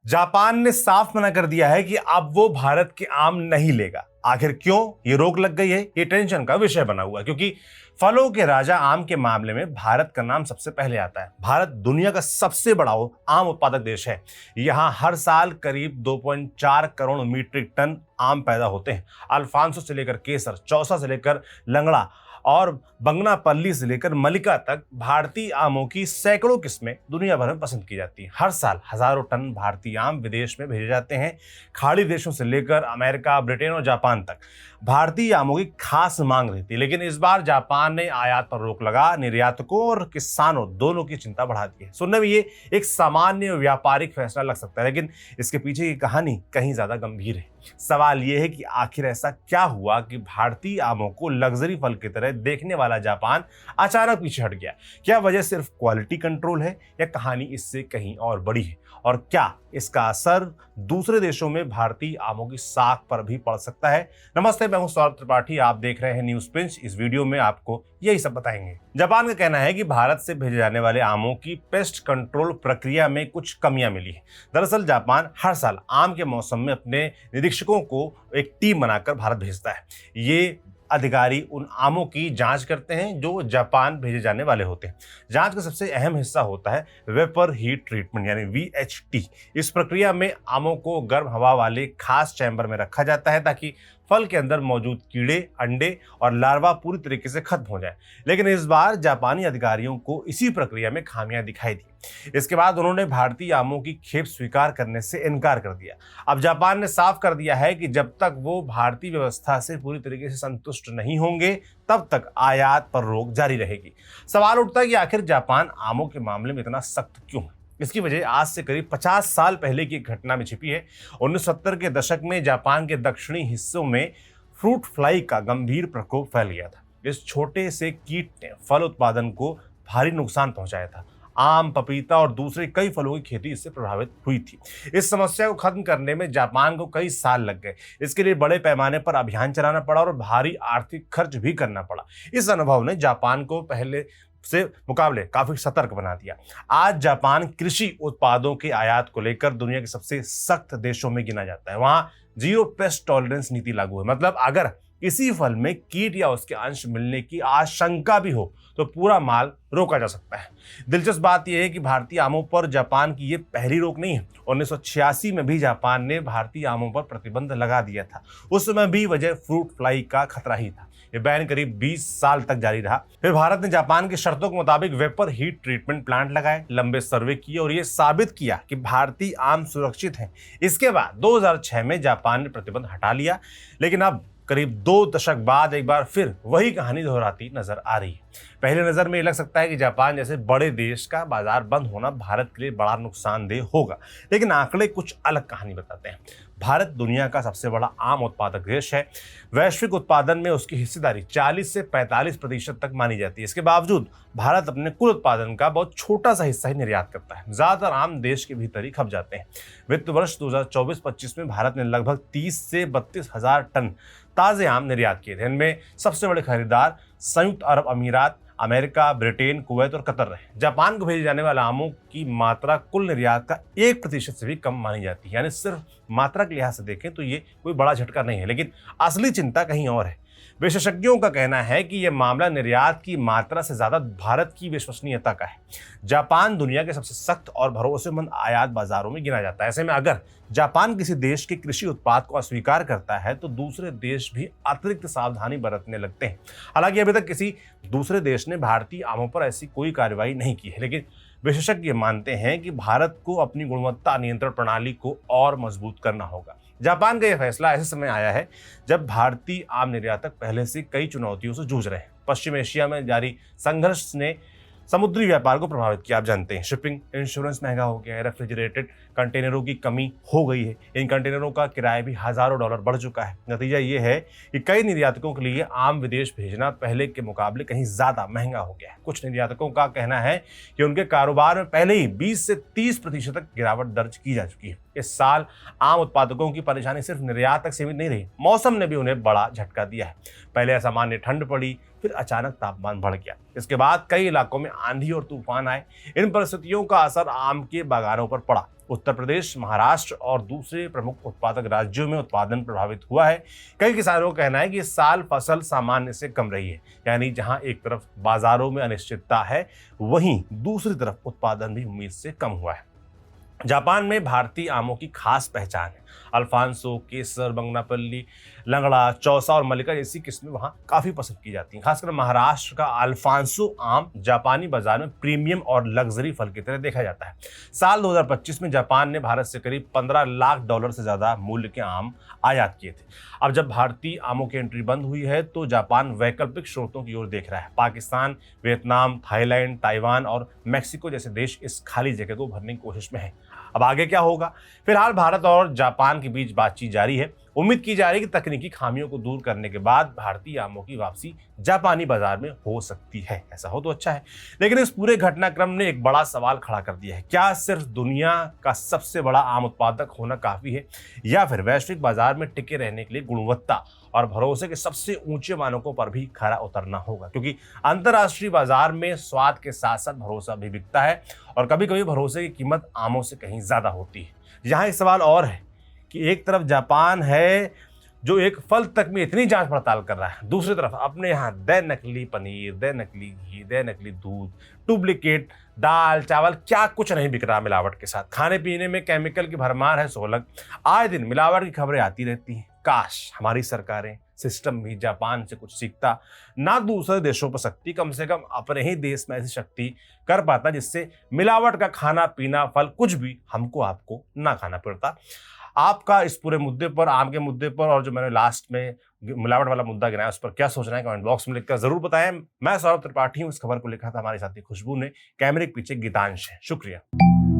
Japan ने साफ मना कर दिया है कि अब वो भारत के आम नहीं लेगा। आखिर क्यों ये रोक लग गई है, ये टेंशन का विषय बना हुआ है, क्योंकि फलों के राजा आम के मामले में भारत का नाम सबसे पहले आता है। भारत दुनिया का सबसे बड़ा आम उत्पादक देश है। यहाँ हर साल करीब 2.4 करोड़ मीट्रिक टन आम पैदा होते हैं। अल्फांसो से लेकर केसर, चौसा से लेकर लंगड़ा और बंगनापल्ली से लेकर मलिका तक भारतीय आमों की सैकड़ों किस्में दुनिया भर में पसंद की जाती हैं। हर साल हजारों टन भारतीय आम विदेश में भेजे जाते हैं। खाड़ी देशों से लेकर अमेरिका, ब्रिटेन और जापान तक भारतीय आमों की खास मांग रहती है। लेकिन इस बार जापान ने आयात पर रोक लगा निर्यातकों और किसानों दोनों की चिंता बढ़ा दी है। सुनने में ये एक सामान्य व्यापारिक फैसला लग सकता है, लेकिन इसके पीछे की कहानी कहीं ज्यादा गंभीर है। सवाल यह है कि आखिर ऐसा क्या हुआ कि भारतीय आमों को लग्जरी फल की तरह देखने वाला जापान अचानक पीछे हट गया। क्या वजह सिर्फ क्वालिटी कंट्रोल है या कहानी इससे कहीं और बड़ी है? और क्या इसका असर दूसरे देशों में भारतीय आमों की साख पर भी पड़ सकता है? नमस्ते, मैं हूं सौरभ त्रिपाठी, आप देख रहे हैं न्यूज पिंच। इस वीडियो में आपको यही सब बताएंगे। जापान का कहना है कि भारत से भेजे जाने वाले आमों की पेस्ट कंट्रोल प्रक्रिया में कुछ कमियां मिली है। दरअसल जापान हर साल आम के मौसम में अपने निरीक्षकों को एक टीम बनाकर भारत भेजता है। ये अधिकारी उन आमों की जांच करते हैं जो जापान भेजे जाने वाले होते हैं। जांच का सबसे अहम हिस्सा होता है वेपर हीट ट्रीटमेंट यानी VHT। इस प्रक्रिया में आमों को गर्म हवा वाले खास चैम्बर में रखा जाता है ताकि फल के अंदर मौजूद कीड़े, अंडे और लार्वा पूरी तरीके से खत्म हो जाए। लेकिन इस बार जापानी अधिकारियों को इसी प्रक्रिया में खामियां दिखाई दी। इसके बाद उन्होंने भारतीय आमों की खेप स्वीकार करने से इनकार कर दिया। अब जापान ने साफ कर दिया है कि जब तक वो भारतीय व्यवस्था से पूरी तरीके से संतुष्ट नहीं होंगे तब तक आयात पर रोक जारी रहेगी। सवाल उठता है कि आखिर जापान आमों के मामले में इतना सख्त क्यों है? इसकी वजह आज से करीब 50 साल पहले की घटना में छिपी है। 1970 के दशक में जापान के दक्षिणी हिस्सों में फ्रूट फ्लाई का गंभीर प्रकोप फैल गया था। इस छोटे से कीट ने फल उत्पादन को भारी नुकसान पहुंचाया था। आम, पपीता और दूसरे कई फलों की खेती इससे प्रभावित हुई थी। इस समस्या को खत्म करने में जापान को कई साल लग गए। इसके लिए बड़े पैमाने पर अभियान चलाना पड़ा और भारी आर्थिक खर्च भी करना पड़ा। इस अनुभव ने जापान को पहले से मुकाबले काफी सतर्क बना दिया। आज जापान कृषि उत्पादों के आयात को लेकर दुनिया के सबसे सख्त देशों में गिना जाता है। वहां जीरो पेस्ट टॉलरेंस नीति लागू है। मतलब अगर किसी फल में कीट या उसके अंश मिलने की आशंका भी हो तो पूरा माल रोका जा सकता है। दिलचस्प बात यह है कि भारतीय आमों पर जापान की ये पहली रोक नहीं है। 1986 में भी जापान ने भारतीय आमों पर प्रतिबंध लगा दिया था। उस समय भी वजह फ्रूट फ्लाई का खतरा ही था। ये बैन करीब 20 साल तक जारी रहा। फिर भारत ने जापान की शर्तों के मुताबिक वेपर हीट ट्रीटमेंट प्लांट लगाए, लंबे सर्वे किए और ये साबित किया कि भारतीय आम सुरक्षित हैं। इसके बाद 2006 में जापान ने प्रतिबंध हटा लिया। लेकिन अब करीब 2 दशक बाद एक बार फिर वही कहानी दोहराती नजर आ रही है। पहले नजर में ये लग सकता है कि जापान जैसे बड़े देश का बाजार बंद होना भारत के लिए बड़ा नुकसानदेह होगा, लेकिन आंकड़े कुछ अलग कहानी बताते हैं। भारत दुनिया का सबसे बड़ा आम उत्पादक देश है। वैश्विक उत्पादन में उसकी हिस्सेदारी 40 से 45% तक मानी जाती है। इसके बावजूद भारत अपने कुल उत्पादन का बहुत छोटा सा हिस्सा ही निर्यात करता है। ज्यादातर आम देश के भीतर ही खप जाते हैं। वित्त वर्ष 2024-25 में भारत ने लगभग 30 से 32 हजार टन ताजे आम निर्यात किए थे। इनमें सबसे बड़े खरीदार संयुक्त अरब अमीरात, अमेरिका, ब्रिटेन, कुवैत और कतर रहे। जापान को भेजे जाने वाले आमों की मात्रा कुल निर्यात का 1% से भी कम मानी जाती है। यानी सिर्फ मात्रा के लिहाज से देखें तो ये कोई बड़ा झटका नहीं है, लेकिन असली चिंता कहीं और है। विशेषज्ञों का कहना है कि यह मामला निर्यात की मात्रा से ज्यादा भारत की विश्वसनीयता का है। जापान दुनिया के सबसे सख्त और भरोसेमंद आयात बाजारों में गिना जाता है। ऐसे में अगर जापान किसी देश के कृषि उत्पाद को अस्वीकार करता है तो दूसरे देश भी अतिरिक्त सावधानी बरतने लगते हैं। हालांकि अभी तक किसी दूसरे देश ने भारतीय आमों पर ऐसी कोई कार्रवाई नहीं की है, लेकिन विशेषज्ञ मानते हैं कि भारत को अपनी गुणवत्ता नियंत्रण प्रणाली को और मजबूत करना होगा। जापान का यह फैसला ऐसे समय आया है जब भारतीय आम निर्यातक पहले से कई चुनौतियों से जूझ रहे हैं। पश्चिम एशिया में जारी संघर्ष ने समुद्री व्यापार को प्रभावित किया। आप जानते हैं शिपिंग इंश्योरेंस महंगा हो गया है, रेफ्रिजरेटेड कंटेनरों की कमी हो गई है। इन कंटेनरों का किराया भी हजारों डॉलर बढ़ चुका है। नतीजा ये है कि कई निर्यातकों के लिए आम विदेश भेजना पहले के मुकाबले कहीं ज्यादा महंगा हो गया है। कुछ निर्यातकों का कहना है कि उनके कारोबार में पहले ही 20 से 30% तक गिरावट दर्ज की जा चुकी है। इस साल आम उत्पादकों की परेशानी सिर्फ निर्यात तक सीमित नहीं रही, मौसम ने भी उन्हें बड़ा झटका दिया है। पहले असामान्य ठंड पड़ी, फिर अचानक तापमान बढ़ गया। इसके बाद कई इलाकों में आंधी और तूफान आए। इन परिस्थितियों का असर आम के बागानों पर पड़ा। उत्तर प्रदेश, महाराष्ट्र और दूसरे प्रमुख उत्पादक राज्यों में उत्पादन प्रभावित हुआ है। कई किसानों का कहना है कि इस साल फसल सामान्य से कम रही है, यानी जहां एक तरफ बाजारों में अनिश्चितता है, वहीं दूसरी तरफ उत्पादन भी उम्मीद से कम हुआ है। जापान में भारतीय आमों की खास पहचान है। अल्फांसो, केसर, बंगनापल्ली, लंगड़ा, चौसा और मल्लिका जैसी किस्में वहाँ काफ़ी पसंद की जाती हैं। खासकर महाराष्ट्र का अल्फांसो आम जापानी बाजार में प्रीमियम और लग्जरी फल की तरह देखा जाता है। साल 2025 में जापान ने भारत से करीब $15 लाख से ज़्यादा मूल्य के आम आयात किए थे। अब जब भारतीय आमों की एंट्री बंद हुई है तो जापान वैकल्पिक स्रोतों की ओर देख रहा है। पाकिस्तान, वियतनाम, थाईलैंड, ताइवान और मैक्सिको जैसे देश इस खाली जगह को भरने की कोशिश में हैं। अब आगे क्या होगा? फिलहाल भारत और जापान के बीच बातचीत जारी है। उम्मीद की जा रही है कि तकनीकी खामियों को दूर करने के बाद भारतीय आमों की वापसी जापानी बाजार में हो सकती है। ऐसा हो तो अच्छा है, लेकिन इस पूरे घटनाक्रम ने एक बड़ा सवाल खड़ा कर दिया है। क्या सिर्फ दुनिया का सबसे बड़ा आम उत्पादक होना काफी है, या फिर वैश्विक बाजार में टिके रहने के लिए गुणवत्ता और भरोसे के सबसे ऊंचे मानकों पर भी खरा उतरना होगा? क्योंकि अंतर्राष्ट्रीय बाजार में स्वाद के साथ साथ भरोसा भी बिकता है, और कभी कभी भरोसे की कीमत आमों से कहीं ज्यादा होती है। यहाँ एक सवाल और है कि एक तरफ जापान है जो एक फल तक में इतनी जांच पड़ताल कर रहा है, दूसरी तरफ अपने यहाँ दे नकली पनीर, दे नकली घी, दे नकली दूध, डुप्लीकेट दाल चावल, क्या कुछ नहीं बिक रहा मिलावट के साथ। खाने पीने में केमिकल की भरमार है सोलग। आए दिन मिलावट की खबरें आती रहती हैं। काश हमारी सरकारें, सिस्टम भी जापान से कुछ सीखता, ना दूसरे देशों पर शक्ति, कम से कम अपने ही देश में ऐसी शक्ति कर पाता जिससे मिलावट का खाना पीना, फल कुछ भी हमको आपको ना खाना पड़ता। आपका इस पूरे मुद्दे पर, आम के मुद्दे पर, और जो मैंने लास्ट में मिलावट वाला मुद्दा गिनाया, उस पर क्या सोचना है कमेंट बॉक्स में लिखकर जरूर बताएं। मैं सौरभ त्रिपाठी हूं। इस खबर को लिखा था हमारी साथी खुशबू ने, कैमरे के पीछे गीतांश है। शुक्रिया।